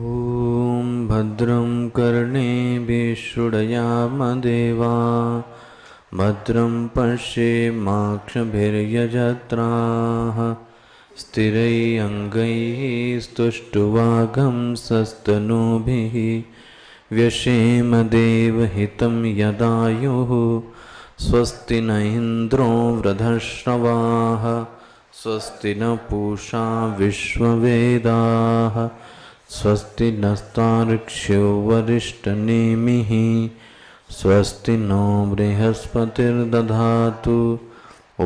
ॐ भद्रं कर्णेभिः शृणुयामदेवा भद्रं पश्येमाक्षभिर्यजत्राः स्थिरैरङ्गैः स्तुष्ट्वागंसस्तनूभिः व्यशेमदेवहितं यदायुः स्वस्ति न इन्द्रो वृधश्रवाः स्वस्ति न पूषा विश्ववेदाः स्वस्ति नस्तार्क्ष्यो वरिष्ठनेमिः स्वस्ति नो बृहस्पतिर्दधातु।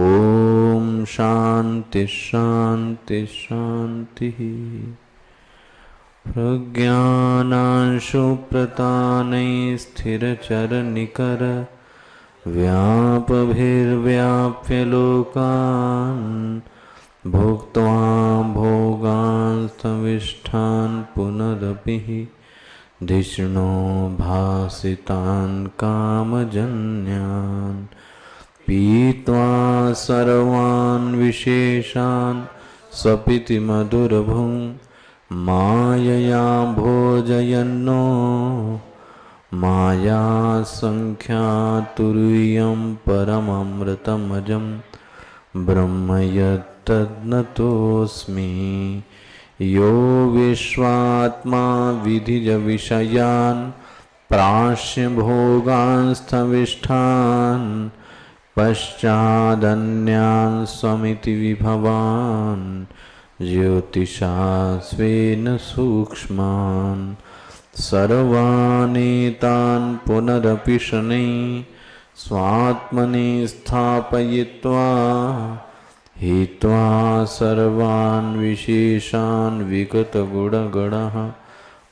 ओम शांति शांति शांति। प्रज्ञानांशु प्रतानै स्थिरचरनिकर व्यापभिर्व्याप्य लोकान् भुक्त्वा भोगांस्तविष्ठान् पुनरपि धिषणो भासितान् कामजन्यान् पीत्वा सर्वान् विशेषान् स्वपिति मधुरभुं मायया भोजयन्नो माया संख्यातुर्यं परममृतमजं ब्रह्म यत्तद्नतोऽस्मि। यो विश्वात्मा विधिज विषयान् प्राश्य भोगांस्थविष्ठान् पश्चादन्यान् स्वमिति विभवान् ज्योतिषा स्वेन सूक्ष्मान् सर्वानेतान् पुनरपि शनैः स्वात्मनि स्थापयित्वा हित्वा सर्वान् विशेषान् विगतगुणगणः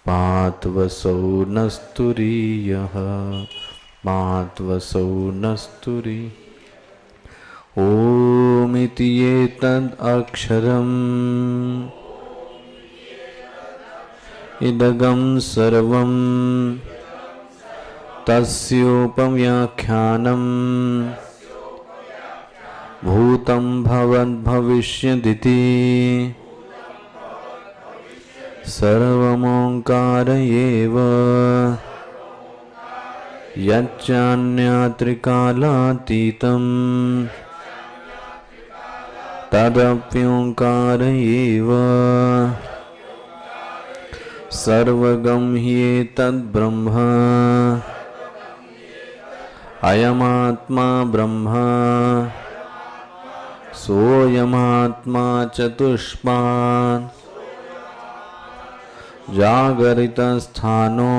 पात्वसौ नस्तुरीयः पात्वसौ नस्तुरी। ओमिति एतद् अक्षरम् इदगं सर्वं तस्योपव्याख्यानम् भूतं भवद्भविष्यदिति सर्वमोङ्कार एव यच्चान्यात्रिकालातीतं तदप्योङ्कार एव सर्वगं ह्येतद्ब्रह्म अयमात्मा ब्रह्म सोऽयमात्मा चतुष्पान् जागरितस्थानो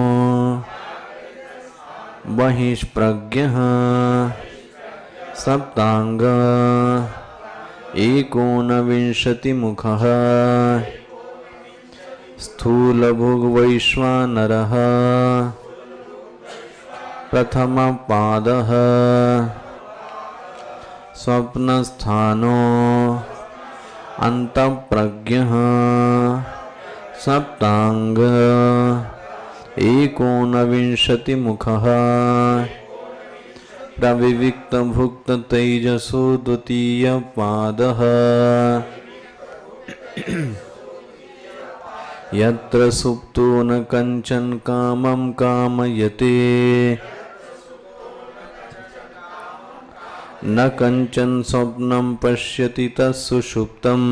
बहिष्प्रज्ञः सप्तांग एकोनविंशतिमुखः स्थूलभुग्वैश्वानरः प्रथमपादः स्वप्नस्थानो अन्तःप्रज्ञः सप्तांग एकोनविंशतिमुखः प्रविविक्तभुक्ततैजसो द्वितीयपादः यत्र सुप्तो न कञ्चन कामं कामयते न कञ्चन स्वप्नं पश्यति तत्सुषुप्तम्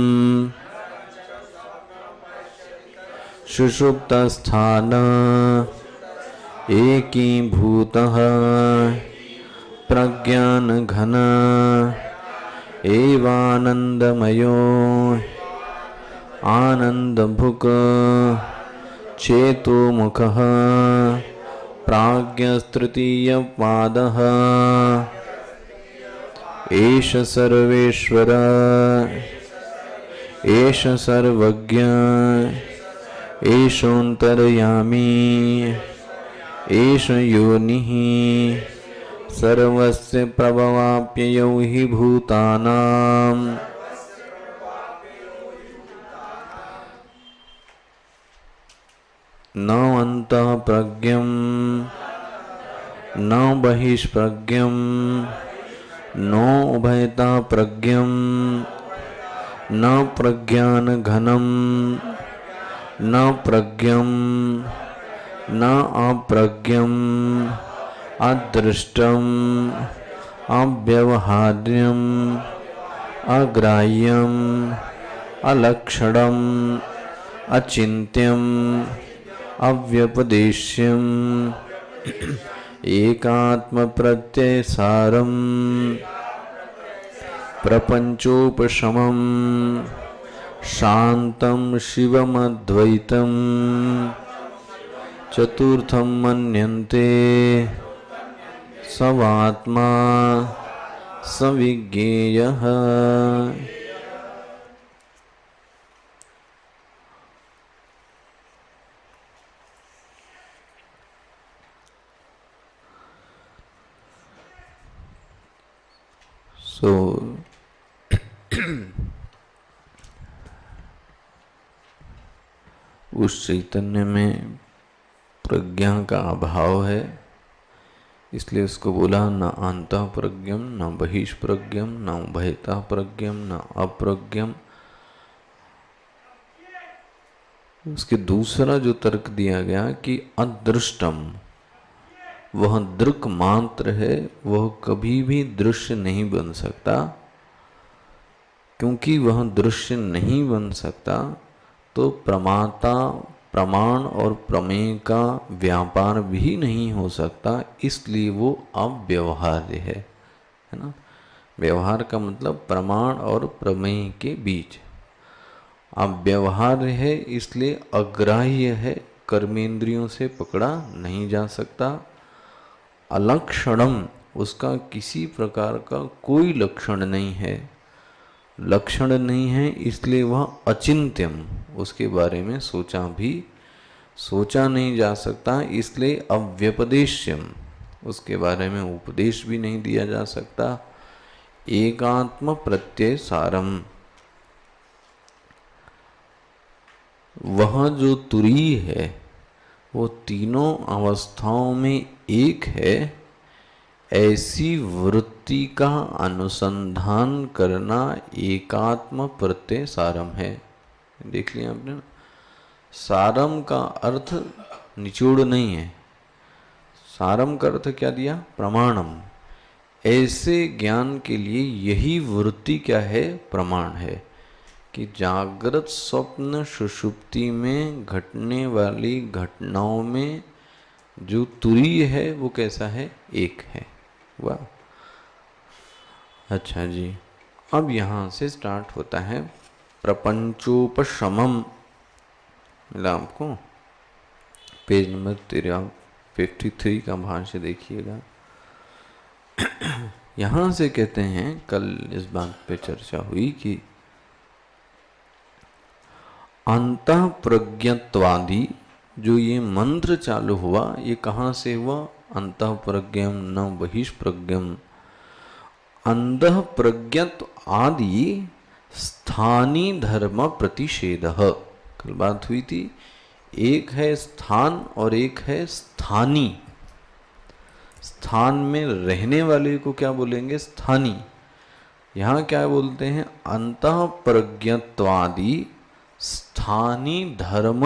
सुषुप्तस्थान एकीभूतः प्रज्ञानघन एवानन्दमयो आनन्दभुक् चेतोमुखः प्राज्ञस्तृतीयपादः एष सर्वेश्वर एष सर्वज्ञ एषोऽन्तर्यामी एष योनिः सर्वस्य प्रभवाप्ययौ हि भूतानां न अन्तः प्रज्ञं न बहिष्प्रज्ञं न उभयतः प्रज्ञं न प्रज्ञानघनं न प्रज्ञं न अप्रज्ञं अदृष्टं अव्यवहार्यं अग्राह्यं अलक्षणं अचिन्त्यं अव्यपदेश्यं एकात्मप्रत्ययसारं प्रपंचोपशमं शांतं शिवमद्वैतं चतुर्थं मन्यन्ते सवात्मा सविज्ञेयः। उस चैतन्य में प्रज्ञा का अभाव है, इसलिए उसको बोला न अंतः प्रज्ञम न बहिष्प्रज्ञम न उभयतः प्रज्ञम न अप्रज्ञम। उसके दूसरा जो तर्क दिया गया कि अदृष्टम, वह दृक् मात्र है, वह कभी भी दृश्य नहीं बन सकता। क्योंकि वह दृश्य नहीं बन सकता तो प्रमाता प्रमाण और प्रमेय का व्यापार भी नहीं हो सकता, इसलिए वो अव्यवहार्य है ना। व्यवहार का मतलब प्रमाण और प्रमेय के बीच। अव्यवहार्य है इसलिए अग्राह्य है, कर्मेंद्रियों से पकड़ा नहीं जा सकता। अलक्षणम, उसका किसी प्रकार का कोई लक्षण नहीं है, लक्षण नहीं है इसलिए वह अचिंत्यम, उसके बारे में सोचा नहीं जा सकता, इसलिए अव्यपदेश्यम, उसके बारे में उपदेश भी नहीं दिया जा सकता। एकात्म प्रत्यय सारम, वह जो तुरीय है वो तीनों अवस्थाओं में एक है, ऐसी वृत्ति का अनुसंधान करना एकात्म प्रत्यय सारम है। देख लिया आपने ना, सारम का अर्थ निचोड़ नहीं है, सारम का अर्थ क्या दिया, प्रमाणम। ऐसे ज्ञान के लिए यही वृत्ति क्या है, प्रमाण है कि जागृत स्वप्न सुषुप्ति में घटने वाली घटनाओं में जो तुरीय है वो कैसा है, एक है। वाह, अच्छा जी। अब यहाँ से स्टार्ट होता है प्रपंचोपशमम। मिला आपको, पेज नंबर 53 का भाष्य देखिएगा। यहाँ से कहते हैं, कल इस बात पे चर्चा हुई कि अंतः प्रज्ञत्वादि जो ये मंत्र चालू हुआ, ये कहाँ से हुआ, अंतः प्रज्ञम न बहिष्प्रज्ञम। अंतः प्रज्ञत्व आदि स्थानी धर्म प्रतिषेधः, कल बात हुई थी। एक है स्थान और एक है स्थानी। स्थान में रहने वाले को क्या बोलेंगे, स्थानी। यहाँ क्या बोलते हैं, अंतः प्रज्ञत्वादि स्थानी धर्म,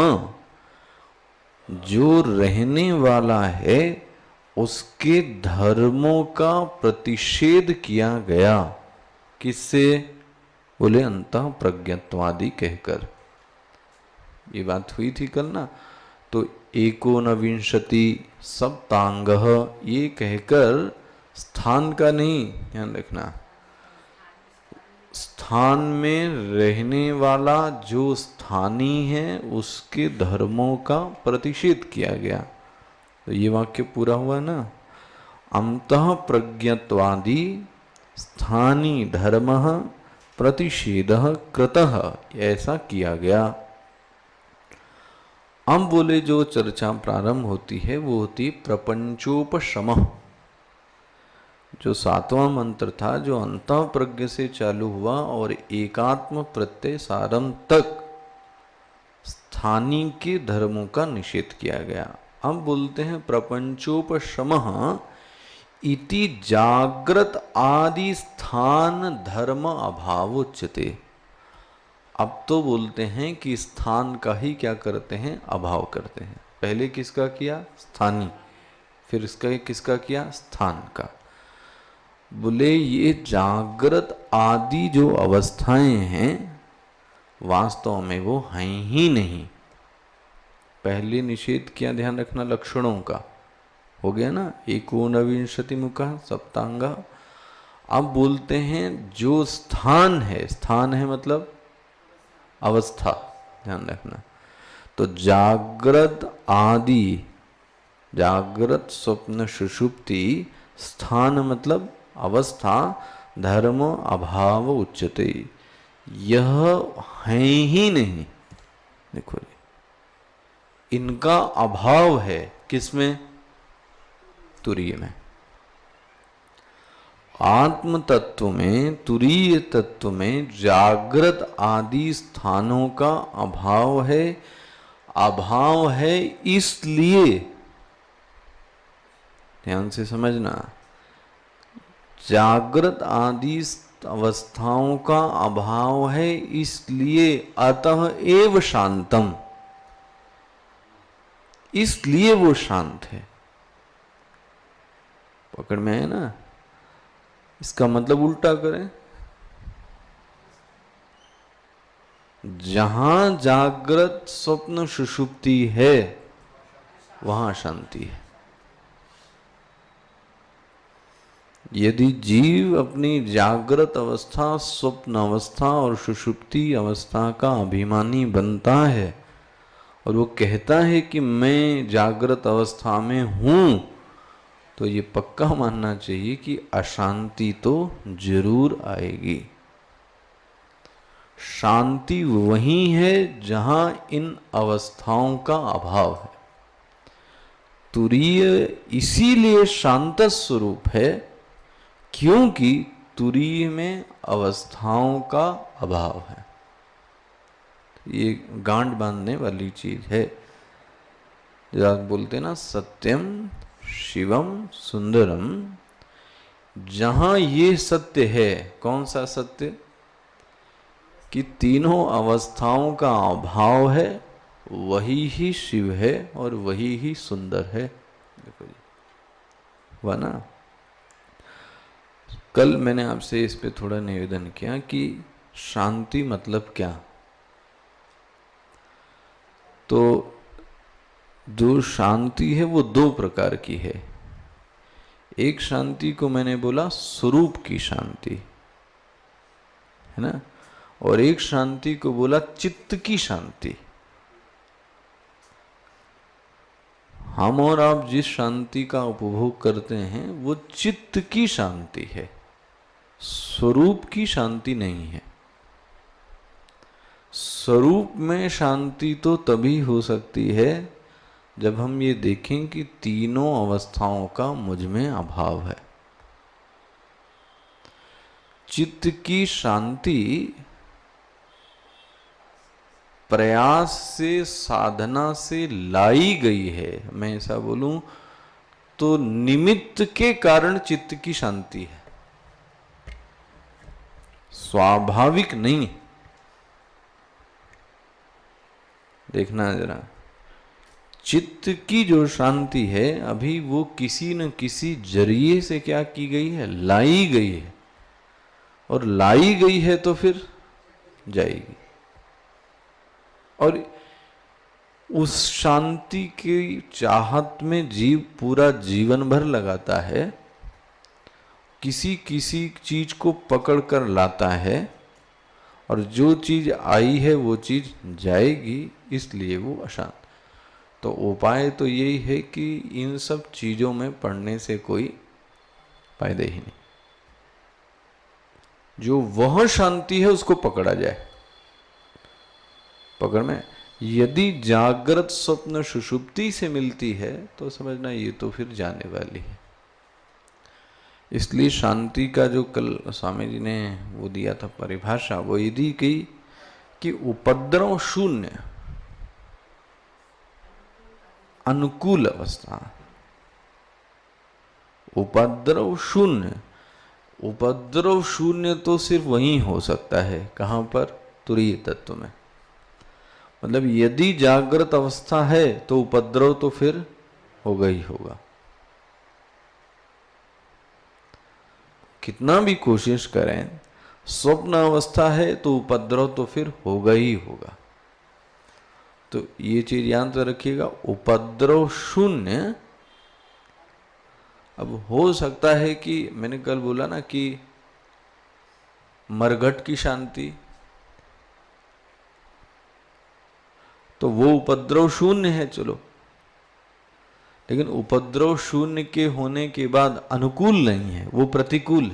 जो रहने वाला है उसके धर्मों का प्रतिषेध किया गया। किससे, बोले अंतः प्रज्ञत्वादि कहकर। ये बात हुई थी कल ना। तो एकोनविंशति सप्तांग, ये कहकर स्थान का नहीं, ध्यान रखना, स्थान में रहने वाला जो स्थानी है उसके धर्मों का प्रतिषेध किया गया। तो ये वाक्य पूरा हुआ ना, अंतः प्रज्ञत्वादि स्थानी धर्म प्रतिषेधः कृतः, ऐसा किया गया। अब बोले जो चर्चा प्रारंभ होती है वो होती प्रपंचोपशमः। जो 7वां मंत्र था जो अंतः प्रज्ञ से चालू हुआ और एकात्म प्रत्यय सारम तक स्थानी के धर्मों का निषेध किया गया। अब बोलते हैं प्रपंचोपशमः इति जागृत आदि स्थान धर्म अभावोच्यते। अब तो बोलते हैं कि स्थान का ही क्या करते हैं, अभाव करते हैं। पहले किसका किया, स्थानी, फिर इसका किसका किया, स्थान का। बोले ये जागृत आदि जो अवस्थाएं हैं वास्तव में वो हैं ही नहीं। पहले निषेध किया, ध्यान रखना, लक्षणों का हो गया ना, एकोनविंशति मुखा सप्तांगा। अब बोलते हैं जो स्थान है मतलब अवस्था, ध्यान रखना। तो जागृत आदि, जागृत स्वप्न सुषुप्ति, स्थान मतलब अवस्था, धर्म अभाव उच्यते, यह है ही नहीं। देखो इनका अभाव है, किसमें, तुरीय में। आत्म तत्व में, तुरीय तत्व में जागृत आदि स्थानों का अभाव है। अभाव है इसलिए, ध्यान से समझना, जागृत आदि अवस्थाओं का अभाव है इसलिए अतः एव शांतम, इसलिए वो शांत है। पकड़ में है ना। इसका मतलब उल्टा करें, जहां जागृत स्वप्न सुषुप्ति है वहां शांति है। यदि जीव अपनी जागृत अवस्था, स्वप्न अवस्था और सुषुप्ति अवस्था का अभिमानी बनता है और वो कहता है कि मैं जागृत अवस्था में हूं, तो ये पक्का मानना चाहिए कि अशांति तो जरूर आएगी। शांति वही है जहां इन अवस्थाओं का अभाव है। तुरीय इसीलिए शांत स्वरूप है क्योंकि तुरीय में अवस्थाओं का अभाव है। ये गांठ बांधने वाली चीज है। जब आप बोलते ना सत्यम शिवम सुंदरम, जहां ये सत्य है, कौन सा सत्य, कि तीनों अवस्थाओं का अभाव है, वही ही शिव है और वही ही सुंदर है। देखो जी, हुआ ना। कल मैंने आपसे इस पे थोड़ा निवेदन किया कि शांति मतलब क्या। तो जो शांति है वो दो प्रकार की है। एक शांति को मैंने बोला स्वरूप की शांति, है ना, और एक शांति को बोला चित्त की शांति। हम और आप जिस शांति का उपभोग करते हैं वो चित्त की शांति है, स्वरूप की शांति नहीं है। स्वरूप में शांति तो तभी हो सकती है जब हम ये देखें कि तीनों अवस्थाओं का मुझ में अभाव है। चित्त की शांति प्रयास से, साधना से लाई गई है। मैं ऐसा बोलूं तो निमित्त के कारण चित्त की शांति है, स्वाभाविक नहीं। देखना जरा, चित्त की जो शांति है अभी वो किसी न किसी जरिए से क्या की गई है, लाई गई है, और लाई गई है तो फिर जाएगी। और उस शांति की चाहत में जीव पूरा जीवन भर लगाता है, किसी किसी चीज को पकड़ कर लाता है, और जो चीज आई है वो चीज जाएगी, इसलिए वो अशांत। तो उपाय तो यही है कि इन सब चीजों में पड़ने से कोई फायदे ही नहीं। जो वह शांति है उसको पकड़ा जाए। पकड़ में यदि जागृत स्वप्न सुषुप्ति से मिलती है तो समझना ये तो फिर जाने वाली है। इसलिए शांति का जो कल स्वामी जी ने वो दिया था परिभाषा, वो ये दी कि उपद्रव शून्य अनुकूल अवस्था। उपद्रव शून्य, उपद्रव शून्य तो सिर्फ वहीं हो सकता है, कहां पर, तुरीय तत्व में। मतलब यदि जागृत अवस्था है तो उपद्रव तो फिर होगा ही होगा, कितना भी कोशिश करें। स्वप्न अवस्था है तो उपद्रव तो फिर होगा ही होगा। तो ये चीज याद रखिएगा, उपद्रव शून्य। अब हो सकता है कि मैंने कल बोला ना कि मरघट की शांति, तो वो उपद्रव शून्य है, चलो, लेकिन उपद्रव शून्य के होने के बाद अनुकूल नहीं है, वो प्रतिकूल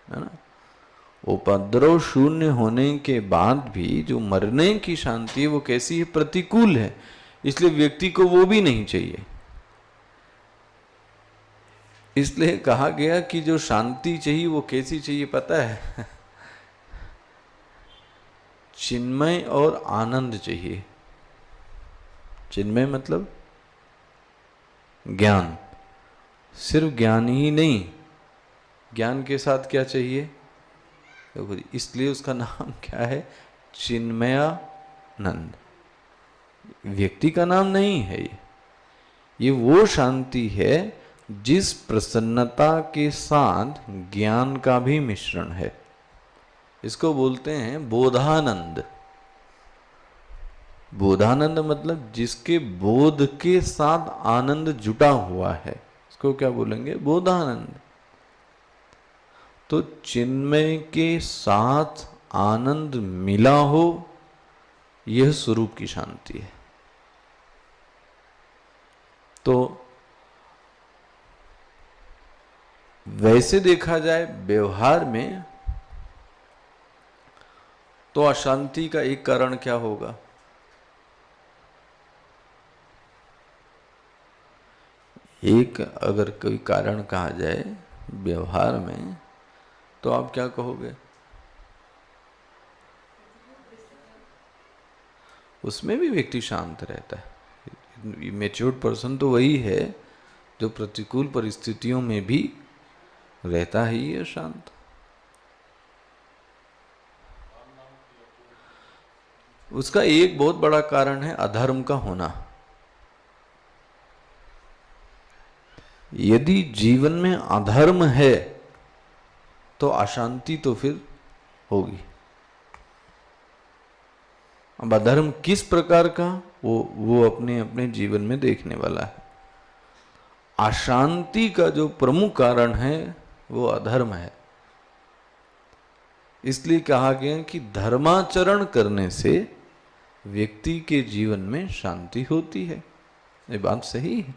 है ना। उपद्रव शून्य होने के बाद भी जो मरने की शांति है वो कैसी है, प्रतिकूल है। इसलिए व्यक्ति को वो भी नहीं चाहिए। इसलिए कहा गया कि जो शांति चाहिए वो कैसी चाहिए पता है? चिन्मय और आनंद चाहिए। चिन्मय मतलब ज्ञान, सिर्फ ज्ञान ही नहीं, ज्ञान के साथ क्या चाहिए, इसलिए उसका नाम क्या है, चिन्मयानंद। व्यक्ति का नाम नहीं है ये वो शांति है जिस प्रसन्नता के साथ ज्ञान का भी मिश्रण है। इसको बोलते हैं बोधानंद। बोधानंद मतलब जिसके बोध के साथ आनंद जुटा हुआ है, इसको क्या बोलेंगे, बोधानंद। तो चिन्मय के साथ आनंद मिला हो, यह स्वरूप की शांति है। तो वैसे देखा जाए व्यवहार में तो अशांति का एक कारण क्या होगा, एक अगर कोई कारण कहा जाए व्यवहार में तो आप क्या कहोगे, उसमें भी व्यक्ति शांत रहता है। मैच्योर्ड पर्सन तो वही है जो प्रतिकूल परिस्थितियों में भी रहता ही है शांत। उसका एक बहुत बड़ा कारण है अधर्म का होना। यदि जीवन में अधर्म है तो अशांति तो फिर होगी। अब अधर्म किस प्रकार का, वो अपने अपने जीवन में देखने वाला है। अशांति का जो प्रमुख कारण है वो अधर्म है। इसलिए कहा गया कि धर्माचरण करने से व्यक्ति के जीवन में शांति होती है। ये बात सही है।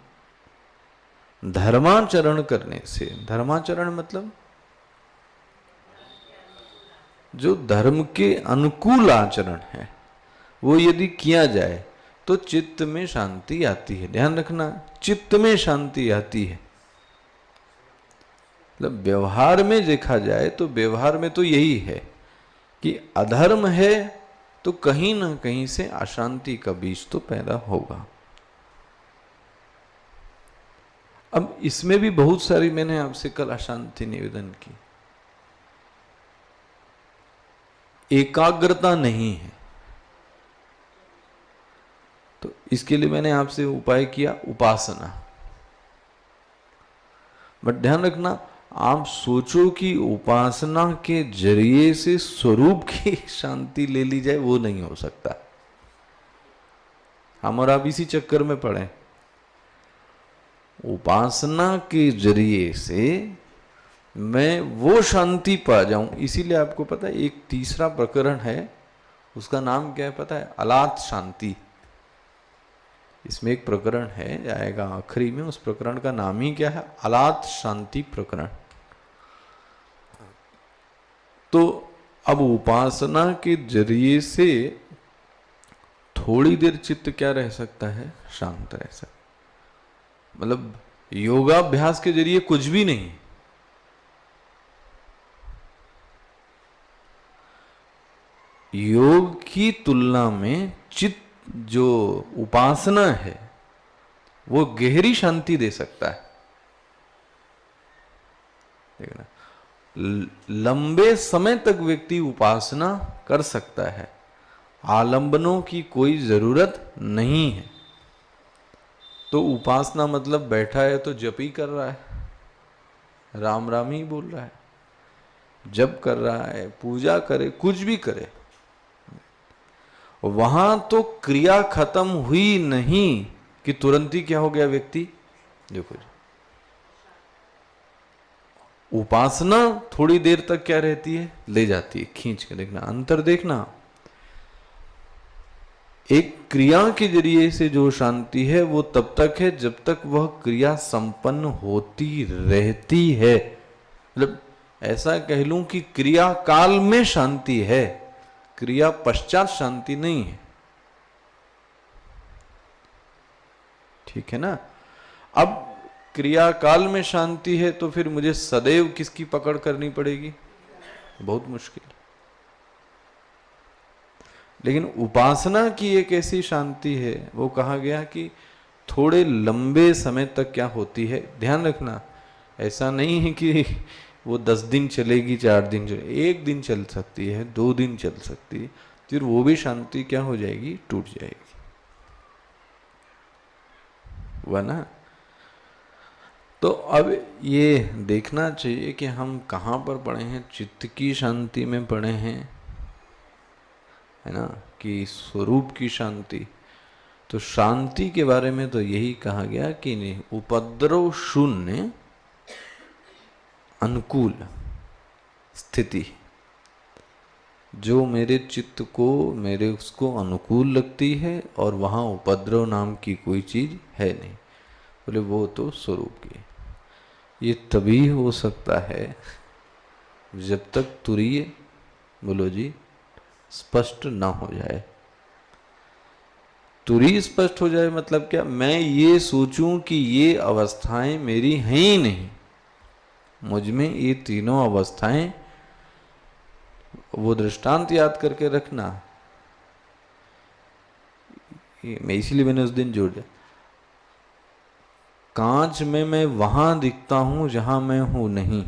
धर्माचरण करने से, धर्माचरण मतलब जो धर्म के अनुकूल आचरण है वो यदि किया जाए तो चित्त में शांति आती है। ध्यान रखना, चित्त में शांति आती है। मतलब व्यवहार में देखा जाए तो व्यवहार में तो यही है कि अधर्म है तो कहीं ना कहीं से अशांति का बीज तो पैदा होगा। अब इसमें भी बहुत सारी, मैंने आपसे कल अशांति निवेदन की, एकाग्रता नहीं है। तो इसके लिए मैंने आपसे उपाय किया उपासना। बट ध्यान रखना, आप सोचो कि उपासना के जरिए से स्वरूप की शांति ले ली जाए, वो नहीं हो सकता। हम और आप इसी चक्कर में पड़े। उपासना के जरिए से मैं वो शांति पा जाऊं, इसीलिए आपको पता है एक तीसरा प्रकरण है, उसका नाम क्या है पता है, अलात शांति। इसमें एक प्रकरण है, आएगा आखिरी में, उस प्रकरण का नाम ही क्या है, अलात शांति प्रकरण। तो अब उपासना के जरिए से थोड़ी देर चित्त क्या रह सकता है, शांत रह सकता। मतलब योगाभ्यास के जरिए कुछ भी नहीं। योग की तुलना में चित्त जो उपासना है वो गहरी शांति दे सकता है। देखना, लंबे समय तक व्यक्ति उपासना कर सकता है, आलंबनों की कोई जरूरत नहीं है। तो उपासना मतलब बैठा है तो जप ही कर रहा है, राम राम ही बोल रहा है, जप कर रहा है, पूजा करे, कुछ भी करे, वहां तो क्रिया खत्म हुई नहीं कि तुरंत ही क्या हो गया व्यक्ति। देखो जी, उपासना थोड़ी देर तक क्या रहती है, ले जाती है खींच के। देखना अंतर, देखना एक क्रिया के जरिए से जो शांति है वो तब तक है जब तक वह क्रिया संपन्न होती रहती है। मतलब ऐसा कह लूं कि क्रिया काल में शांति है, क्रिया पश्चात शांति नहीं है। ठीक है ना। अब क्रिया काल में शांति है तो फिर मुझे सदैव किसकी पकड़ करनी पड़ेगी, बहुत मुश्किल। लेकिन उपासना की एक ऐसी शांति है, वो कहा गया कि थोड़े लंबे समय तक क्या होती है। ध्यान रखना, ऐसा नहीं है कि वो 10 दिन चलेगी, 4 दिन चलेगी, 1 दिन चल सकती है, 2 दिन चल सकती है, फिर वो भी शांति क्या हो जाएगी, टूट जाएगी, वह ना। तो अब ये देखना चाहिए कि हम कहाँ पर पढ़े हैं, चित्त की शांति में पढ़े हैं, है ना, कि स्वरूप की शांति। तो शांति के बारे में तो यही कहा गया कि नहीं, उपद्रव शून्य अनुकूल स्थिति, जो मेरे चित्त को, मेरे उसको अनुकूल लगती है और वहाँ उपद्रव नाम की कोई चीज है नहीं। बोले वो तो स्वरूप की। ये तभी हो सकता है जब तक तुरीय, बोलो जी, स्पष्ट ना हो जाए। तुरीय स्पष्ट हो जाए मतलब क्या, मैं ये सोचूं कि ये अवस्थाएं मेरी हैं ही नहीं, मुझ में ये तीनों अवस्थाएं। वो दृष्टांत याद करके रखना, मैं इसीलिए मैंने उस दिन जोड़ दिया, कांच में मैं वहां दिखता हूं जहां मैं हूं नहीं।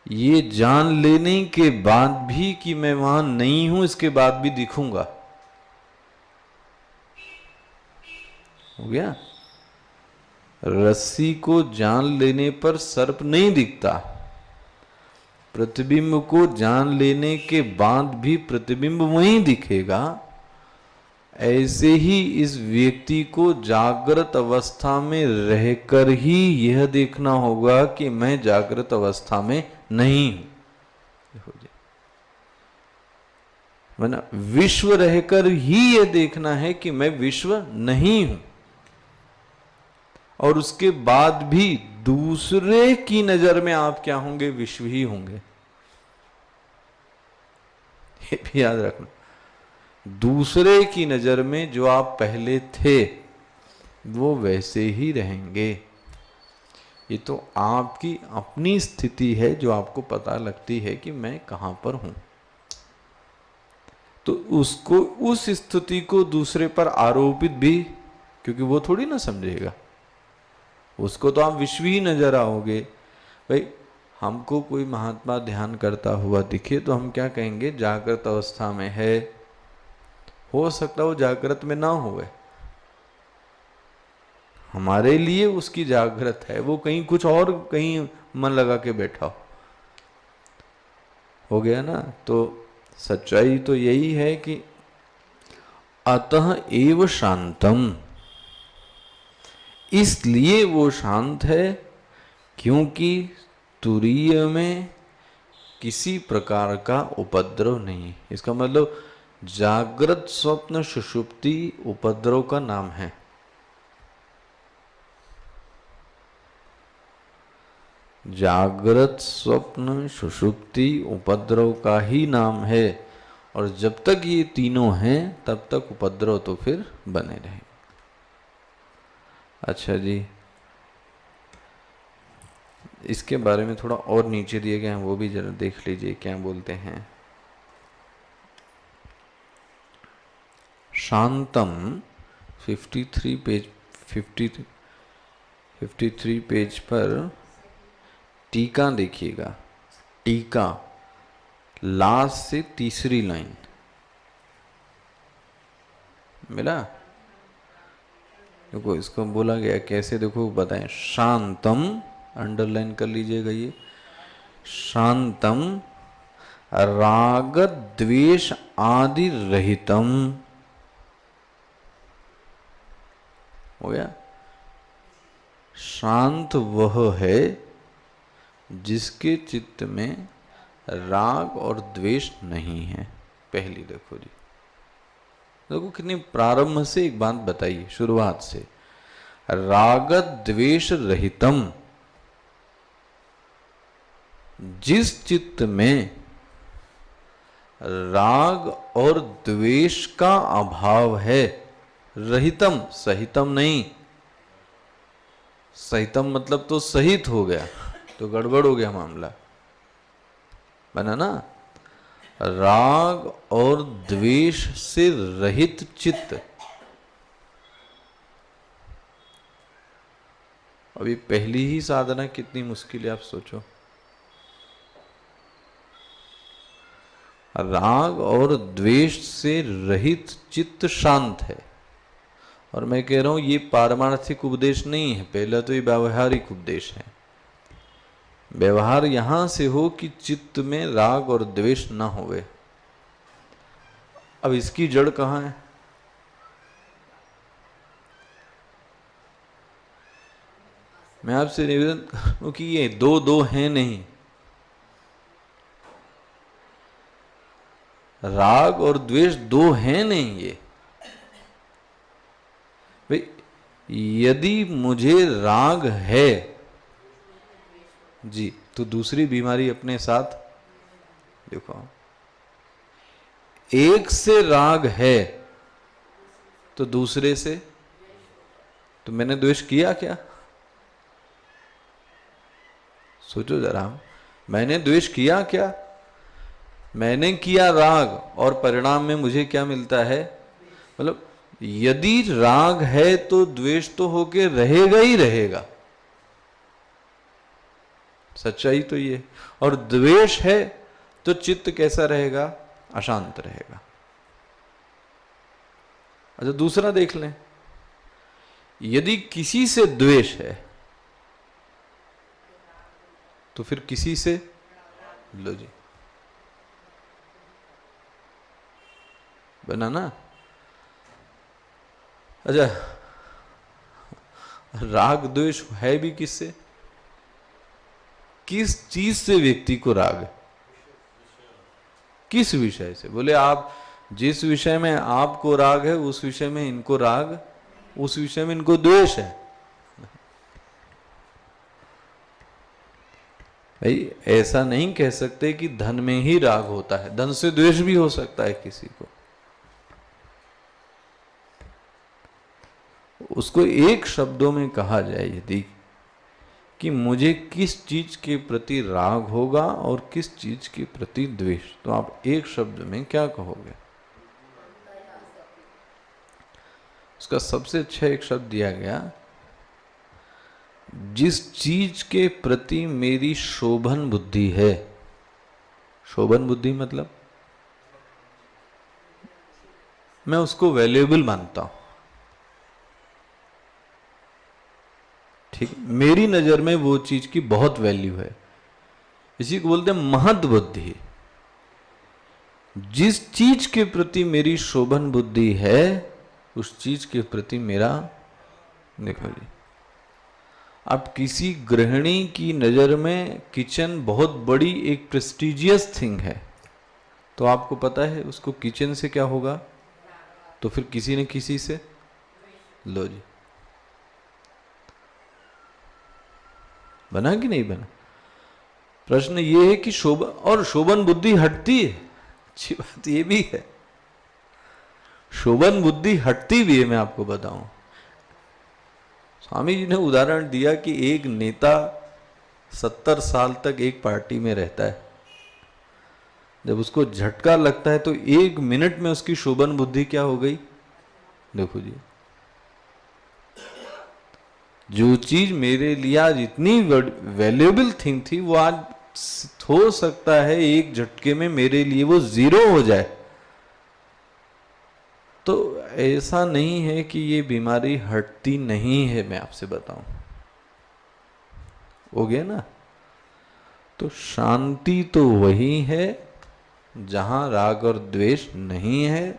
ये जान लेने के बाद भी कि मैं वहां नहीं हूं, इसके बाद भी दिखूंगा। हो गया। रस्सी को जान लेने पर सर्प नहीं दिखता, प्रतिबिंब को जान लेने के बाद भी प्रतिबिंब वहीं दिखेगा। ऐसे ही इस व्यक्ति को जागृत अवस्था में रहकर ही यह देखना होगा कि मैं जागृत अवस्था में नहीं हूं। वरना विश्व रहकर ही यह देखना है कि मैं विश्व नहीं हूं, और उसके बाद भी दूसरे की नजर में आप क्या होंगे, विश्व ही होंगे। ये भी याद रखना, दूसरे की नजर में जो आप पहले थे वो वैसे ही रहेंगे। ये तो आपकी अपनी स्थिति है जो आपको पता लगती है कि मैं कहां पर हूं। तो उसको, उस स्थिति को दूसरे पर आरोपित भी, क्योंकि वो थोड़ी ना समझेगा, उसको तो आप विश्व ही नजर आओगे। भाई हमको कोई महात्मा ध्यान करता हुआ दिखे तो हम क्या कहेंगे, जागृत अवस्था में है। हो सकता है वो जागृत में ना होवे, हमारे लिए उसकी जागृत है, वो कहीं कुछ और, कहीं मन लगा के बैठा हो गया ना। तो सच्चाई तो यही है कि अतः एव शांतम, इसलिए वो शांत है क्योंकि तुरीय में किसी प्रकार का उपद्रव नहीं। इसका मतलब जागृत स्वप्न सुषुप्ति उपद्रव का नाम है। जागृत स्वप्न सुषुप्ति उपद्रव का ही नाम है, और जब तक ये तीनों हैं तब तक उपद्रव तो फिर बने रहेंगे। अच्छा जी, इसके बारे में थोड़ा और नीचे दिए गए हैं, वो भी जरा देख लीजिए क्या बोलते हैं। शांतम 53 पेज 53, 53 पेज पर टीका देखिएगा, टीका लास्ट से तीसरी लाइन मिला। देखो इसको बोला गया कैसे, देखो बताएं। शांतम, अंडरलाइन कर लीजिएगा ये, शांतम राग द्वेष आदि रहितम, हो गया। शांत वह है जिसके चित्त में राग और द्वेष नहीं है। पहली देखो जी, देखो कितनी प्रारंभ से एक बात बताइए, शुरुआत से। राग द्वेष रहितम, जिस चित्त में राग और द्वेष का अभाव है, रहितम, सहितम नहीं। सहितम मतलब तो सहित हो गया, तो गड़बड़ हो गया मामला, बना ना। राग और द्वेष से रहित चित्त। अभी पहली ही साधना कितनी मुश्किल है, आप सोचो। राग और द्वेष से रहित चित्त शांत है। और मैं कह रहा हूं ये पारमार्थिक उपदेश नहीं है, पहला तो ये व्यावहारिक उपदेश है। व्यवहार यहां से हो कि चित्त में राग और द्वेष ना होवे। अब इसकी जड़ कहां है? मैं आपसे निवेदन करूं कि ये दो दो हैं नहीं, राग और द्वेष दो हैं नहीं। ये भाई, यदि मुझे राग है जी, तो दूसरी बीमारी अपने साथ देखो। एक से राग है तो दूसरे से, तो मैंने द्वेष किया क्या? सोचो जरा, मैंने द्वेष किया क्या? मैंने किया राग, और परिणाम में मुझे क्या मिलता है? मतलब यदि राग है तो द्वेष तो होके रहेगा ही रहेगा, सच्चाई तो ये। और द्वेष है तो चित्त कैसा रहेगा? अशांत रहेगा। अच्छा दूसरा देख लें, यदि किसी से द्वेष है तो फिर किसी से, लो जी, बना ना। अच्छा, राग द्वेष है भी किससे? किस चीज से व्यक्ति को राग है? किस विषय से? बोले आप जिस विषय में आपको राग है उस विषय में इनको राग, उस विषय में इनको द्वेष है। भाई ऐसा नहीं कह सकते कि धन में ही राग होता है, धन से द्वेष भी हो सकता है किसी को। उसको एक शब्दों में कहा जाए यदि कि मुझे किस चीज के प्रति राग होगा और किस चीज के प्रति द्वेष, तो आप एक शब्द में क्या कहोगे? उसका सबसे अच्छा एक शब्द दिया गया, जिस चीज के प्रति मेरी शोभन बुद्धि है। शोभन बुद्धि मतलब मैं उसको वैल्यूएबल मानता हूं, ठीक, मेरी नजर में वो चीज की बहुत वैल्यू है, इसी को बोलते हैं महद बुद्धि। जिस चीज के प्रति मेरी शोभन बुद्धि है उस चीज के प्रति मेरा, देखो जी, अब किसी गृहिणी की नजर में किचन बहुत बड़ी एक प्रेस्टिजियस थिंग है, तो आपको पता है उसको किचन से क्या होगा? तो फिर किसी न किसी से, लो जी, बना कि नहीं बना? प्रश्न ये है कि शोभन, और शोभन बुद्धि हटती है, अच्छी बात ये भी है, शोभन बुद्धि हटती भी है। मैं आपको बताऊं, स्वामी जी ने उदाहरण दिया कि एक नेता 70 साल तक एक पार्टी में रहता है, जब उसको झटका लगता है तो 1 मिनट में उसकी शोभन बुद्धि क्या हो गई? देखो जी, जो चीज मेरे लिए आज इतनी वैल्यूएबल थिंग थी, वो आज हो सकता है एक झटके में मेरे लिए वो जीरो हो जाए। तो ऐसा नहीं है कि ये बीमारी हटती नहीं है, मैं आपसे बताऊं, हो गया ना। तो शांति तो वही है जहां राग और द्वेष नहीं है।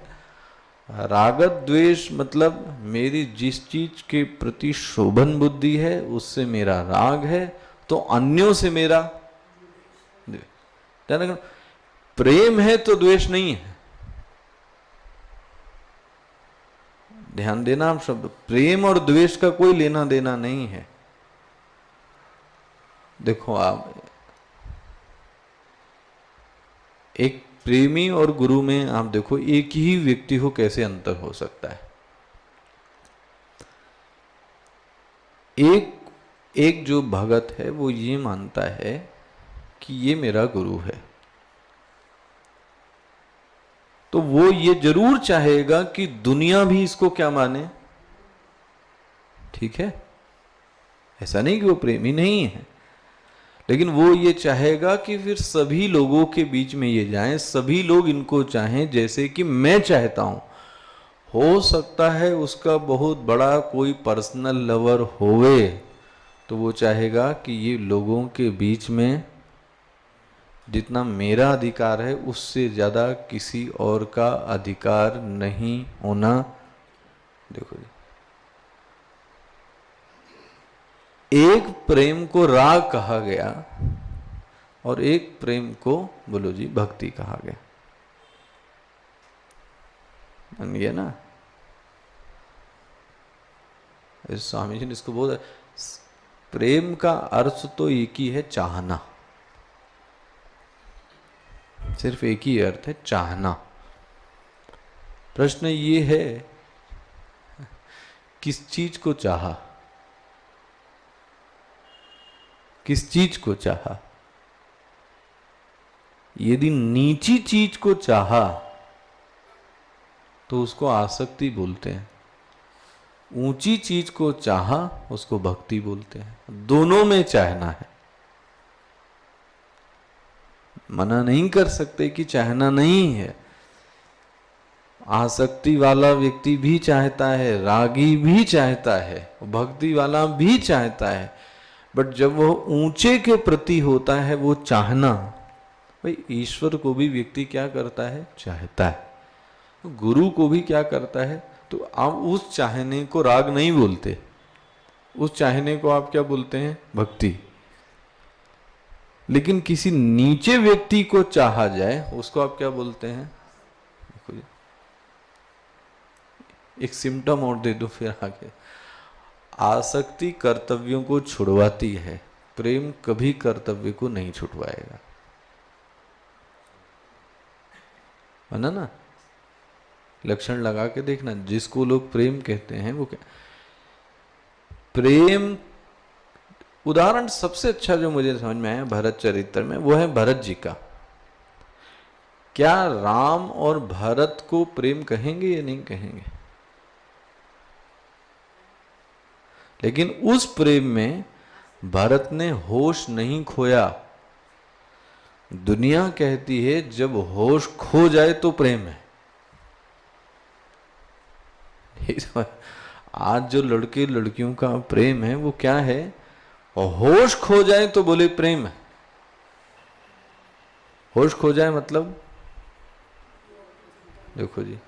राग द्वेष मतलब मेरी जिस चीज के प्रति शोभन बुद्धि है उससे मेरा राग है, तो अन्यों से मेरा द्वेष। प्रेम है तो द्वेष नहीं है। ध्यान देना आप शब्द, प्रेम और द्वेष का कोई लेना देना नहीं है। देखो आप, एक प्रेमी और गुरु में आप देखो एक ही व्यक्ति को कैसे अंतर हो सकता है। एक जो भगत है वो ये मानता है कि ये मेरा गुरु है, तो वो ये जरूर चाहेगा कि दुनिया भी इसको क्या माने, ठीक है। ऐसा नहीं कि वो प्रेमी नहीं है, लेकिन वो ये चाहेगा कि फिर सभी लोगों के बीच में ये जाएं, सभी लोग इनको चाहें जैसे कि मैं चाहता हूं। हो सकता है उसका बहुत बड़ा कोई पर्सनल लवर होवे, तो वो चाहेगा कि ये लोगों के बीच में जितना मेरा अधिकार है उससे ज्यादा किसी और का अधिकार नहीं होना। देखो जी, एक प्रेम को राग कहा गया और एक प्रेम को बोलो जी भक्ति कहा गया, मान गया ना। स्वामी जी ने इसको बोला, प्रेम का अर्थ तो एक ही है, चाहना। सिर्फ एक ही अर्थ है, चाहना। प्रश्न ये है किस चीज को चाहा, किस चीज को चाहा। यदि नीची चीज को चाहा तो उसको आसक्ति बोलते हैं, ऊंची चीज को चाहा उसको भक्ति बोलते हैं। दोनों में चाहना है, मना नहीं कर सकते कि चाहना नहीं है। आसक्ति वाला व्यक्ति भी चाहता है, रागी भी चाहता है, भक्ति वाला भी चाहता है, बट जब वह ऊंचे के प्रति होता है वो चाहना, भाई ईश्वर को भी व्यक्ति क्या करता है, चाहता है। गुरु को भी क्या करता है, तो आप उस चाहने को राग नहीं बोलते, उस चाहने को आप क्या बोलते हैं, भक्ति। लेकिन किसी नीचे व्यक्ति को चाहा जाए उसको आप क्या बोलते हैं। एक सिम्टम और दे दो फिर आगे। आसक्ति कर्तव्यों को छुड़वाती है, प्रेम कभी कर्तव्य को नहीं छुड़वाएगा, है ना। लक्षण लगा के देखना, जिसको लोग प्रेम कहते हैं वो क्या, प्रेम। उदाहरण सबसे अच्छा जो मुझे समझ में आया भरत चरित्र में, वो है भरत जी का। क्या राम और भरत को प्रेम कहेंगे या नहीं कहेंगे, लेकिन उस प्रेम में भरत ने होश नहीं खोया। दुनिया कहती है जब होश खो जाए तो प्रेम है। आज जो लड़के लड़कियों का प्रेम है वो क्या है, और होश खो जाए तो बोले प्रेम है। होश खो जाए मतलब देखो जी,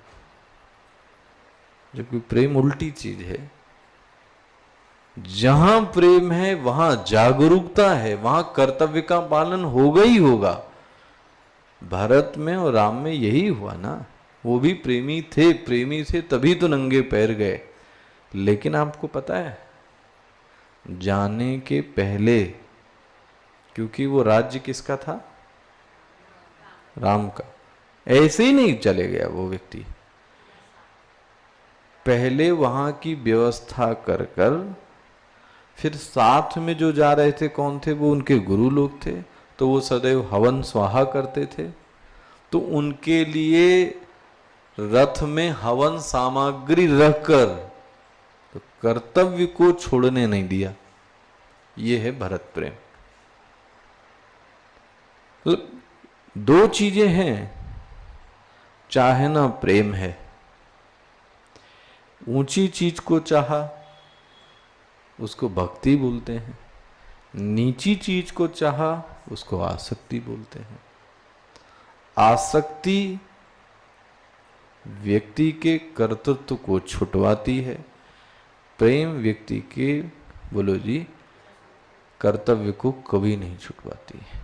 जबकि प्रेम उल्टी चीज है। जहां प्रेम है वहां जागरूकता है, वहां कर्तव्य का पालन होगा ही होगा। भारत में और राम में यही हुआ ना, वो भी प्रेमी थे तभी तो नंगे पैर गए। लेकिन आपको पता है जाने के पहले, क्योंकि वो राज्य किसका था, राम का, ऐसे ही नहीं चले गया वो व्यक्ति। पहले वहां की व्यवस्था कर कर फिर साथ में जो जा रहे थे कौन थे, वो उनके गुरु लोग थे, तो वो सदैव हवन स्वाहा करते थे। तो उनके लिए रथ में हवन सामग्री रखकर तो कर्तव्य को छोड़ने नहीं दिया। ये है भरत प्रेम। मतलब दो चीजें हैं, चाहना प्रेम है। ऊंची चीज को चाहा उसको भक्ति बोलते हैं, नीची चीज को चाहा उसको आसक्ति बोलते हैं। आसक्ति व्यक्ति के कर्तृत्व को छुटवाती है, प्रेम व्यक्ति के, बोलो जी, कर्तव्य को कभी नहीं छुटवाती है।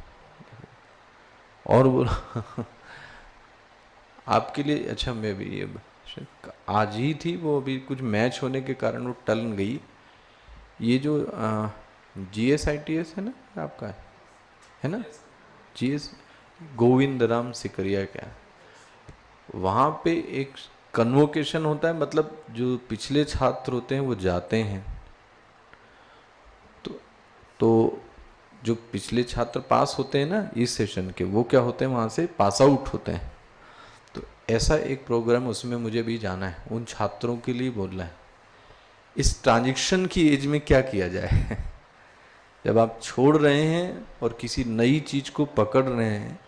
और बोलो आपके लिए, अच्छा मैं भी ये आज ही थी वो, अभी कुछ मैच होने के कारण वो टल गई। ये जो GSITS है ना आपका, है ना, GS गोविंद राम सिकरिया क्या, वहाँ पे एक कन्वोकेशन होता है, मतलब जो पिछले छात्र होते हैं वो जाते हैं, तो जो पिछले छात्र पास होते हैं ना इस सेशन के, वो क्या होते हैं, वहाँ से पास आउट होते हैं। तो ऐसा एक प्रोग्राम, उसमें मुझे भी जाना है, उन छात्रों के लिए बोलना है इस ट्रांजिशन की एज में क्या किया जाए जब आप छोड़ रहे हैं और किसी नई चीज को पकड़ रहे हैं,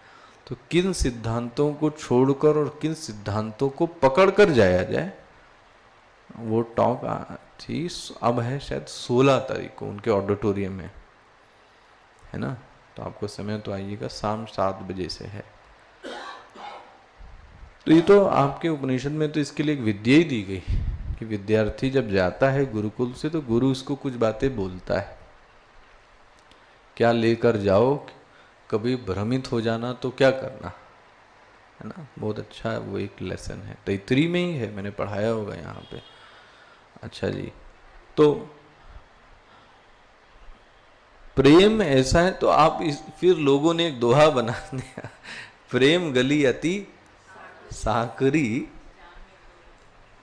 तो किन सिद्धांतों को छोड़कर और किन सिद्धांतों को पकड़कर जाया जाए। वो टॉक थी, अब है शायद 16 तारीख को उनके ऑडिटोरियम में, है ना, तो आपको समय तो आइएगा, शाम 7 बजे से है। तो ये तो आपके उपनिषद में तो इसके लिए एक विद्या ही दी गई कि विद्यार्थी जब जाता है गुरुकुल से, तो गुरु उसको कुछ बातें बोलता है, क्या लेकर जाओ, कभी भ्रमित हो जाना तो क्या करना, है ना। बहुत अच्छा वो एक लेसन है, तैतरी में ही है, मैंने पढ़ाया होगा यहाँ पे। अच्छा जी, तो प्रेम ऐसा है, तो आप फिर लोगों ने एक दोहा बना दिया, प्रेम गली अति साकरी,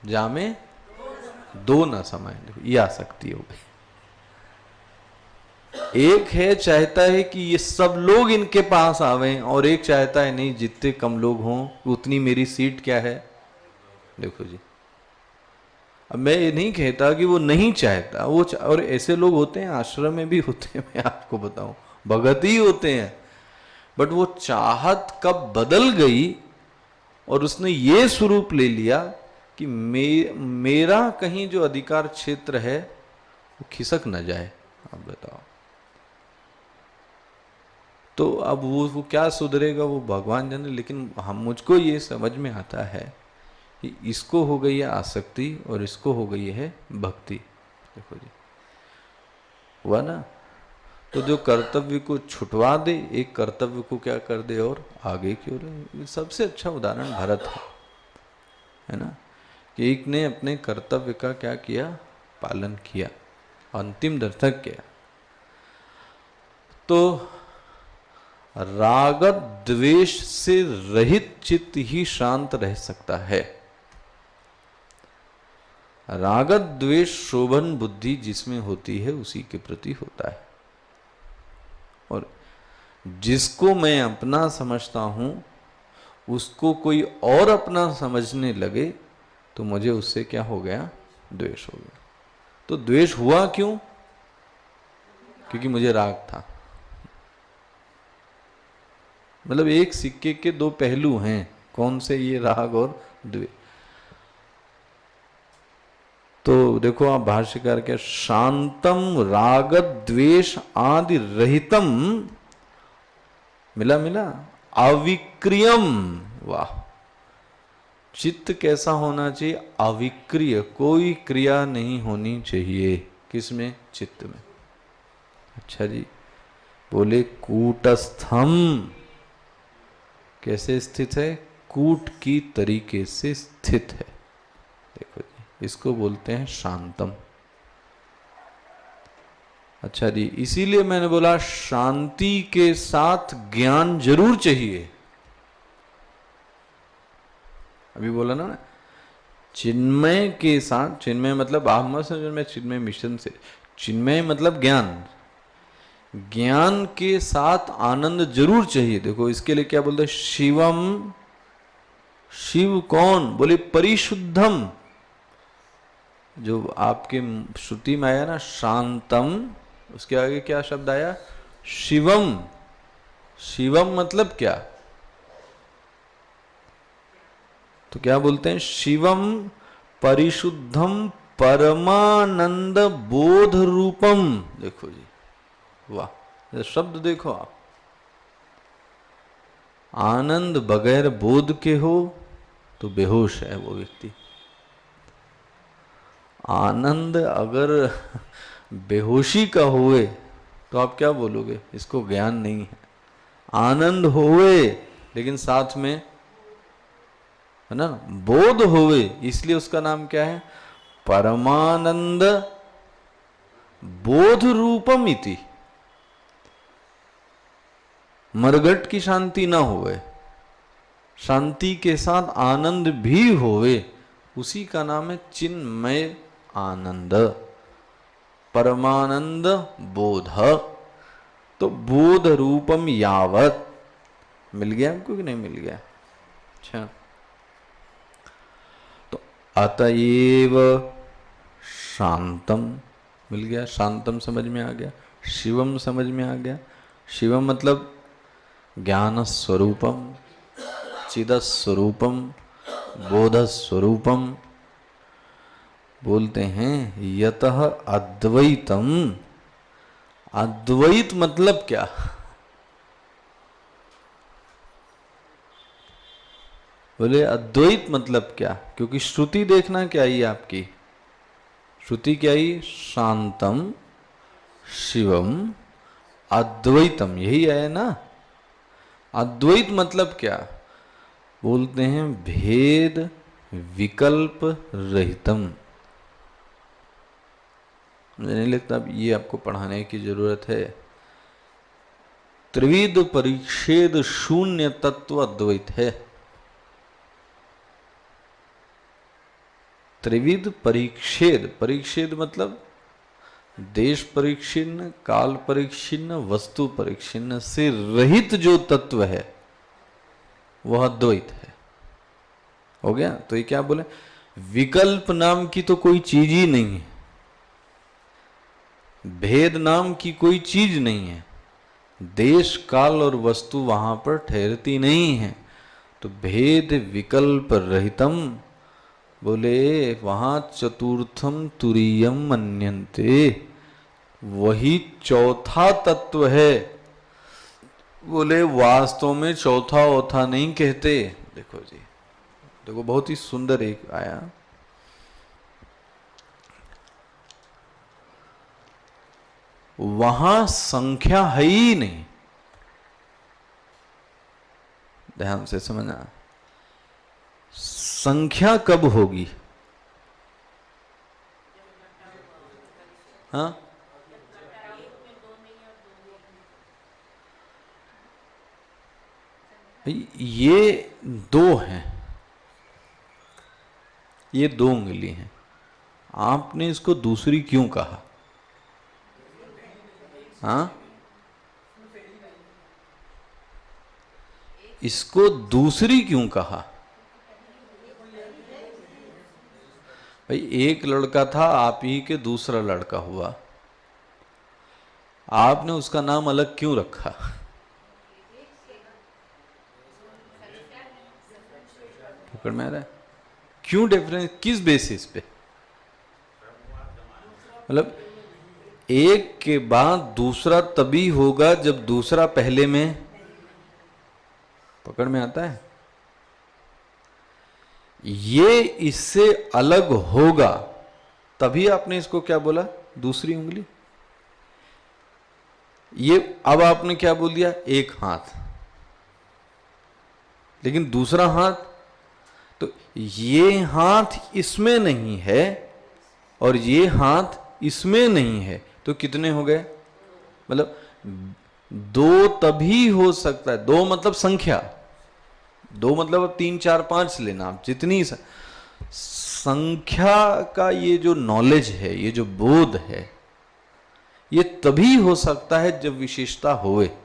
जामे दो न समाये। देखो ये आसक्ति हो गई। एक है चाहता है कि ये सब लोग इनके पास आवें, और एक चाहता है नहीं, जितने कम लोग हों उतनी मेरी सीट क्या है। देखो जी, अब मैं ये नहीं कहता कि वो नहीं चाहता, वो और ऐसे लोग होते हैं, आश्रम में भी होते हैं, मैं आपको बताऊं, भगत ही होते हैं, बट वो चाहत कब बदल गई और उसने ये स्वरूप ले लिया कि मेरा कहीं जो अधिकार क्षेत्र है वो खिसक न जाए। आप बताओ, तो अब वो क्या सुधरेगा, वो भगवान जाने। लेकिन हम, मुझको ये समझ में आता है कि इसको हो गई है आसक्ति और इसको हो गई है भक्ति। देखो जी, हुआ ना। तो जो कर्तव्य को छुटवा दे, एक कर्तव्य को क्या कर दे और आगे की ओर। सबसे अच्छा उदाहरण भरत है ना, कि एक ने अपने कर्तव्य का क्या किया, पालन किया, अंतिम दर्शक किया। तो राग द्वेष से रहित चित्त ही शांत रह सकता है। राग द्वेष शोभन बुद्धि जिसमें होती है उसी के प्रति होता है, और जिसको मैं अपना समझता हूं उसको कोई और अपना समझने लगे तो मुझे उससे क्या हो गया, द्वेष हो गया। तो द्वेष हुआ क्यों, क्योंकि मुझे राग था। मतलब एक सिक्के के दो पहलू हैं, कौन से, ये राग और द्वेष। तो देखो आप भाष्यकार क्या, शांतम राग द्वेष आदि रहितम, मिला मिला, अविक्रियम। वाह, चित्त कैसा होना चाहिए, अविक्रिय, कोई क्रिया नहीं होनी चाहिए। किसमें, चित्त में। अच्छा जी, बोले कूटस्थम, कैसे स्थित है, कूट की तरीके से स्थित है। देखो जी, इसको बोलते हैं शांतम। अच्छा जी, इसीलिए मैंने बोला शांति के साथ ज्ञान जरूर चाहिए। अभी बोला ना, चिन्मय के साथ, चिन्मय मतलब आप मत समझो मैं चिन्मय मिशन से, चिन्मय मतलब ज्ञान, ज्ञान के साथ आनंद जरूर चाहिए। देखो इसके लिए क्या बोलते हैं, शिवम, शिव कौन, बोले परिशुद्धम, जो आपके श्रुति में आया ना शांतम, उसके आगे क्या शब्द आया? शिवम। शिवम मतलब क्या? तो क्या बोलते हैं? शिवम परिशुद्धम परमानंद बोध रूपम। देखो जी, वाह, ये शब्द देखो आप। आनंद बगैर बोध के हो तो बेहोश है वो व्यक्ति। आनंद अगर बेहोशी का होए तो आप क्या बोलोगे? इसको ज्ञान नहीं है। आनंद होए लेकिन साथ में, है ना, बोध होवे, इसलिए उसका नाम क्या है? परमानंद बोध रूपम इति। मरघट की शांति ना होवे, शांति के साथ आनंद भी होवे, उसी का नाम है चिन्मय आनंद, परमानंद बोध। तो बोध रूपम यावत। मिल गया हमको कि नहीं मिल गया? अच्छा, तो अतएव शांतम मिल गया, शांतम समझ में आ गया, शिवम समझ में आ गया। शिवम मतलब ज्ञान स्वरूपम, चिद स्वरूपम, बोध स्वरूपम। बोलते हैं यतः अद्वैतम। अद्वैत मतलब क्या? बोले अद्वैत मतलब क्या? क्योंकि श्रुति देखना क्या आई आपकी, श्रुति क्या आई? शांतम शिवम अद्वैतम, यही है ना। अद्वैत मतलब क्या? बोलते हैं भेद विकल्प रहितम। मुझे नहीं लगता अब ये आपको पढ़ाने की जरूरत है। त्रिविध परिच्छेद शून्य तत्व अद्वैत है। त्रिविध परिच्छेद, परिच्छेद मतलब देश परिच्छिन्न, काल परिच्छिन्न, वस्तु परिच्छिन्न से रहित जो तत्व है वह अद्वैत है। हो गया? तो ये क्या बोले? विकल्प नाम की तो कोई चीज ही नहीं है, भेद नाम की कोई चीज नहीं है, देश काल और वस्तु वहां पर ठहरती नहीं है। तो भेद विकल्प रहितम, बोले वहां चतुर्थम तुरीयम मन्यन्ते, वही चौथा तत्व है। बोले वास्तव में चौथा औथा नहीं कहते। देखो जी, देखो बहुत ही सुंदर एक आया, वहां संख्या है ही नहीं। ध्यान से समझना, संख्या कब होगी? हाँ, ये दो हैं, ये दो उंगली हैं, आपने इसको दूसरी क्यों कहा? हाँ, इसको दूसरी क्यों कहा? भाई एक लड़का था, आप ही के दूसरा लड़का हुआ, आपने उसका नाम अलग क्यों रखा? पकड़ में आ रहा है? क्यों डिफरेंस, किस बेसिस पे? मतलब एक के बाद दूसरा तभी होगा जब दूसरा पहले में, पकड़ में आता है? ये इससे अलग होगा तभी आपने इसको क्या बोला? दूसरी उंगली। ये अब आपने क्या बोल दिया? एक हाथ, लेकिन दूसरा हाथ, तो ये हाथ इसमें नहीं है और ये हाथ इसमें नहीं है, तो कितने हो गए? मतलब दो तभी हो सकता है, दो मतलब संख्या, दो मतलब अब 3 4 5 लेना आप, जितनी संख्या का ये जो नॉलेज है, ये जो बोध है, ये तभी हो सकता है जब विशेषता होवे।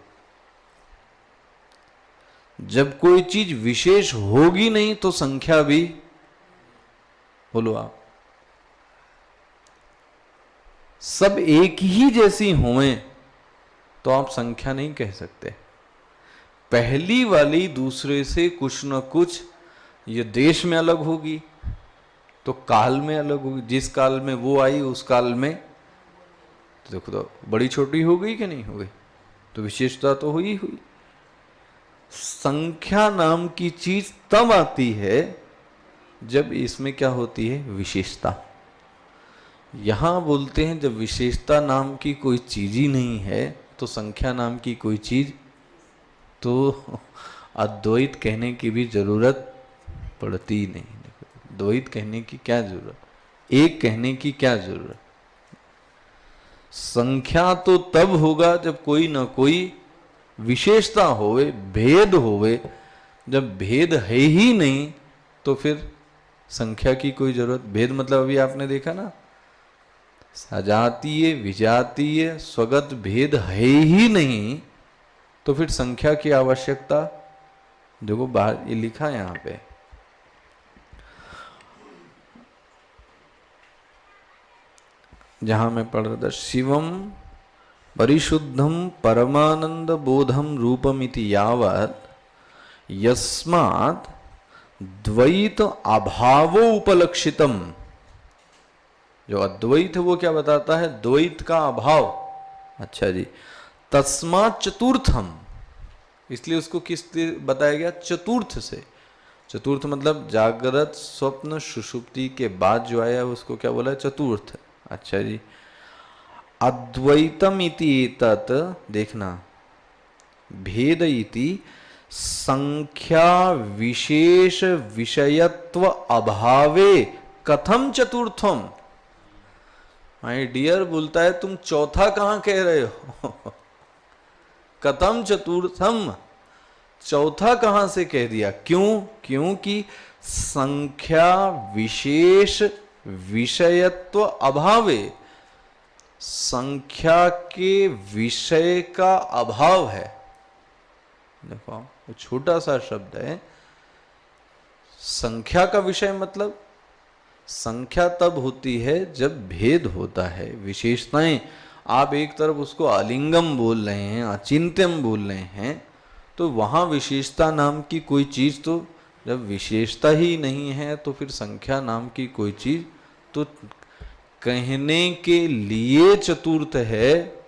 जब कोई चीज विशेष होगी नहीं तो संख्या भी, बोलो आप, सब एक ही जैसी हों तो आप संख्या नहीं कह सकते। पहली वाली दूसरे से कुछ न कुछ, ये देश में अलग होगी तो काल में अलग होगी। जिस काल में वो आई उस काल में तो देखो तो बड़ी छोटी हो गई कि नहीं हो गई, तो विशेषता तो हुई हुई। संख्या नाम की चीज तब आती है जब इसमें क्या होती है, विशेषता। यहां बोलते हैं जब विशेषता नाम की कोई चीज ही नहीं है तो संख्या नाम की कोई चीज, तो अद्वैत कहने की भी जरूरत पड़ती ही नहीं। द्वैत कहने की क्या जरूरत, एक कहने की क्या जरूरत। संख्या तो तब होगा जब कोई ना कोई विशेषता होवे, भेद होवे। जब भेद है ही नहीं तो फिर संख्या की कोई जरूरत। भेद मतलब अभी आपने देखा ना, सजातीय विजातीय स्वगत भेद है ही नहीं तो फिर संख्या की आवश्यकता। देखो बाहर ये लिखा है यहां पे, जहां मैं पढ़ रहा था, शिवम परिशुद्धम परमानंद बोधम रूपमिति यावत यस्मात् द्वैत अभावो उपलक्षितम। जो अद्वैत है वो क्या बताता है, द्वैत का अभाव। अच्छा जी, तस्मात् चतुर्थम, इसलिए उसको किस बताया गया, चतुर्थ से। चतुर्थ मतलब जागृत स्वप्न सुषुप्ति के बाद जो आया उसको क्या बोला, चतुर्थ। अच्छा जी, अद्वैतम इति तत्, देखना, भेद इति संख्या विशेष विषयत्व अभावे कथम चतुर्थम। माय डियर बोलता है तुम चौथा कहां कह रहे हो कथम चतुर्थम, चौथा कहां से कह दिया, क्यों, क्योंकि संख्या विशेष विषयत्व अभावे, संख्या के विषय का अभाव है। देखो वो छोटा सा शब्द है, संख्या का विषय मतलब संख्या तब होती है जब भेद होता है, विशेषताएं। आप एक तरफ उसको अलिंगम बोल रहे हैं, अचिंत्यम बोल रहे हैं, तो वहां विशेषता नाम की कोई चीज, तो जब विशेषता ही नहीं है तो फिर संख्या नाम की कोई चीज तो कहने के लिए चतुर्थ है,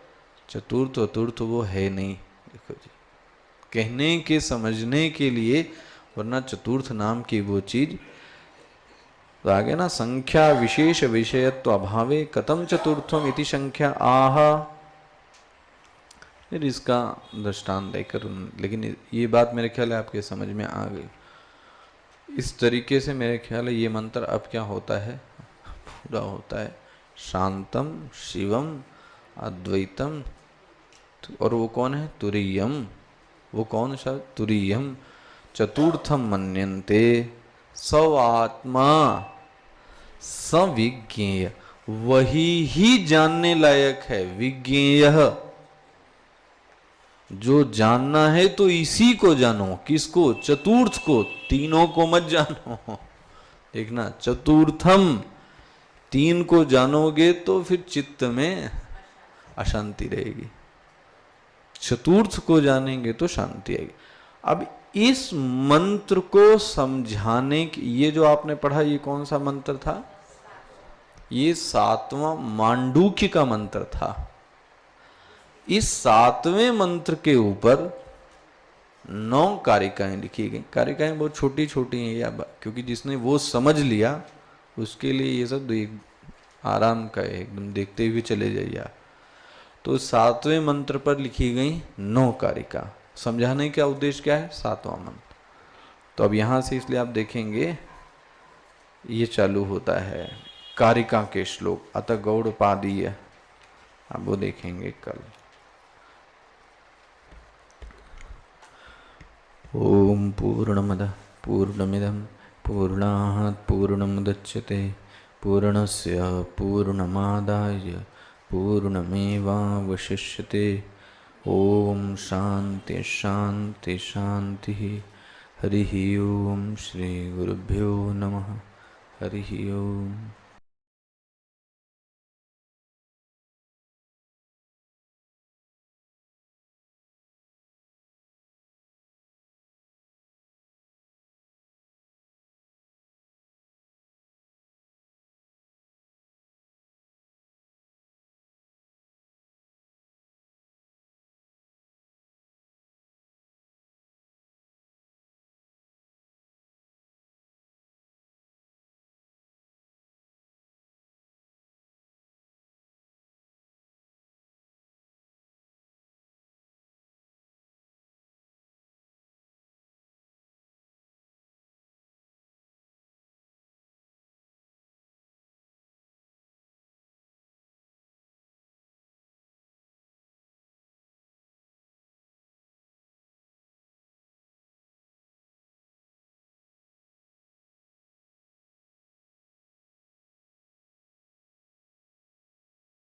चतुर्थ अतुर्थ वो है नहीं। देखो जी, कहने के समझने के लिए, वरना चतुर्थ नाम की वो चीज तो आगे ना, संख्या विशेष विषयत्व अभावे कथम चतुर्थम इति संख्या आह। फिर इसका दृष्टांत देकर, लेकिन ये बात मेरे ख्याल है आपके समझ में आ गई। इस तरीके से मेरे ख्याल है ये मंत्र अब क्या होता है, पूरा होता है। शांतम शिवम अद्वैतम, और वो कौन है, तुरीयम, वो कौन सा, तुरीयम चतुर्थम मन्यन्ते सव आत्मा सविज्ञेय, वही ही जानने लायक है। विज्ञेय, जो जानना है तो इसी को जानो। किसको, चतुर्थ को, तीनों को मत जानो। देखना, चतुर्थम, तीन को जानोगे तो फिर चित्त में अशांति रहेगी, चतुर्थ को जानेंगे तो शांति आएगी। अब इस मंत्र को समझाने की, ये जो आपने पढ़ा ये कौन सा मंत्र था, ये 7वां मांडूक्य का मंत्र था। इस 7वें मंत्र के ऊपर 9 कारिकाएं लिखी गई। कारिकाएं बहुत छोटी छोटी हैं या, क्योंकि जिसने वो समझ लिया उसके लिए ये सब एक आराम का है, एकदम देखते हुए चले जाइए। तो 7वें मंत्र पर लिखी गई 9 कारिका। समझाने का उद्देश्य क्या है, 7वां मंत्र। तो अब यहां से इसलिए आप देखेंगे ये चालू होता है कारिका के श्लोक, अतः गौड़पादीय, अब वो देखेंगे कल। ओम पूर्णमदः पूर्णमिदं पूर्णात् पूर्णमुदच्यते पूर्णस्य पूर्णमादाय पूर्णमेवावशिष्यते। ओम शांति शांति शांति। हरि ओम श्री गुरुभ्यो नमः। हरि ओम।